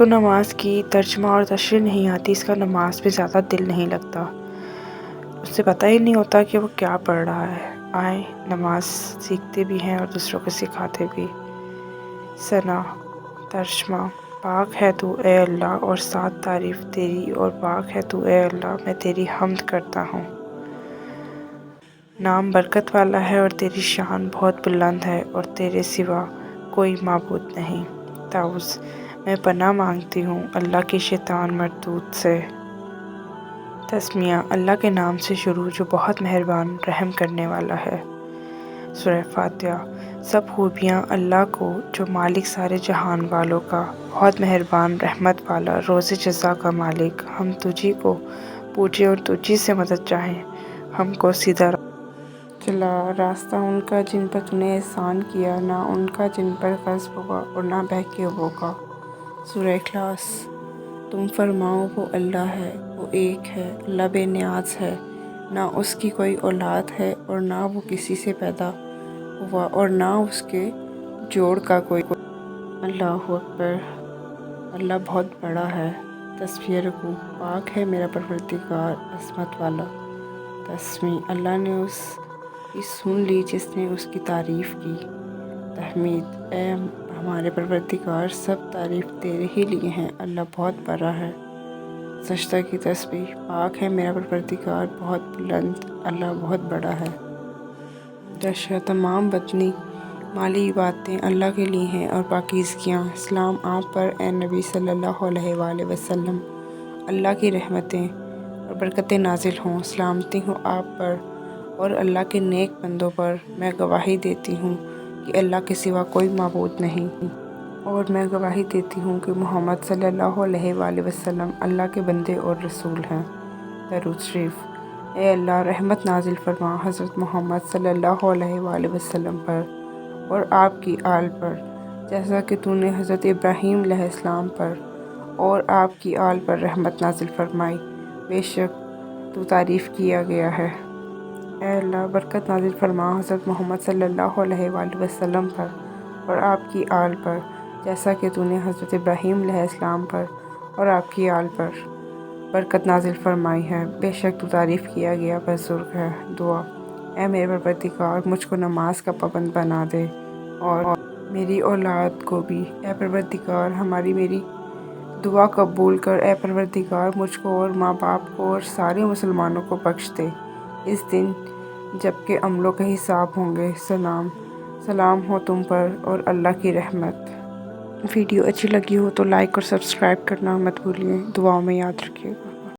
کو نماز کی ترجمہ اور تشریح نہیں آتی، اس کا نماز پہ زیادہ دل نہیں لگتا، اسے پتہ ہی نہیں ہوتا کہ وہ کیا پڑھ رہا ہے۔ آئیں نماز سیکھتے بھی ہیں اور دوسروں کو سکھاتے بھی۔ ثنا ترجمہ: پاک ہے تو اے اللہ اور سات تعریف تیری، اور پاک ہے تو اے اللہ، میں تیری حمد کرتا ہوں۔ نام برکت والا ہے اور تیری شان بہت بلند ہے، اور تیرے سوا کوئی معبود نہیں۔ طاؤس: میں پناہ مانگتی ہوں اللہ کی شیطان مردود سے۔ تسمیہ: اللہ کے نام سے شروع جو بہت مہربان رحم کرنے والا ہے۔ سورہ فاتحہ۔ سب خوبیاں اللہ کو جو مالک سارے جہان والوں کا، بہت مہربان رحمت والا، روز جزا کا مالک۔ ہم تجھی کو پوجیں اور تجھی سے مدد چاہیں، ہم کو سیدھا چلا راستہ ان کا جن پر تو نے احسان کیا، نہ ان کا جن پر غضب ہوا اور نہ بہکے کا۔ سورہ اخلاص۔ تم فرماؤ وہ اللہ ہے، وہ ایک ہے، اللہ بے نیاز ہے، نہ اس کی کوئی اولاد ہے اور نہ وہ کسی سے پیدا ہوا اور نہ اس کے جوڑ کا کوئی۔ اللہ اکبر، اللہ بہت بڑا ہے۔ تسبیح رکوع: پاک ہے میرا پروردگار عظمت والا۔ تسمیہ: اللہ نے اس کی سن لی جس نے اس کی تعریف کی۔ تحمید: اے ہمارے پروردگار، سب تعریف تیرے ہی لیے ہیں، اللہ بہت بڑا ہے۔ سجدہ کی تسبیح: پاک ہے میرا پروردگار بہت بلند، اللہ بہت بڑا ہے۔ دشا: تمام بدنی مالی عبادتیں اللہ کے لیے ہیں اور پاکیزگیاں۔ سلام آپ پر اے نبی صلی اللہ علیہ وآلہ وسلم، اللہ کی رحمتیں اور برکتیں نازل ہوں۔ سلامتی ہو آپ پر اور اللہ کے نیک بندوں پر۔ میں گواہی دیتی ہوں کہ اللہ کے سوا کوئی معبود نہیں، اور میں گواہی دیتی ہوں کہ محمد صلی اللہ علیہ وآلہ وسلم اللہ کے بندے اور رسول ہیں۔ درود شریف: اے اللہ رحمت نازل فرما حضرت محمد صلی اللہ علیہ وآلہ وسلم پر اور آپ کی آل پر، جیسا کہ تو نے حضرت ابراہیم علیہ السلام پر اور آپ کی آل پر رحمت نازل فرمائی، بے شک تو تعریف کیا گیا ہے۔ اے اللہ برکت نازل فرما حضرت محمد صلی اللہ علیہ وآلہ وسلم پر اور آپ کی آل پر، جیسا کہ تو نے حضرت ابراہیم علیہ السلام پر اور آپ کی آل پر برکت نازل فرمائی ہے، بے شک تو تعریف کیا گیا بزرگ ہے۔ دعا: اے میرے پروردگار، مجھ کو نماز کا پابند بنا دے اور میری اولاد کو بھی۔ اے پروردگار ہماری میری دعا قبول کر۔ اے پروردگار مجھ کو اور ماں باپ کو اور سارے مسلمانوں کو بخش دے اس دن جب کہ عملوں کے حساب ہوں گے۔ سلام ہو تم پر اور اللہ کی رحمت۔ ویڈیو اچھی لگی ہو تو لائک اور سبسکرائب کرنا مت بھولیے، دعاؤں میں یاد رکھیے گا۔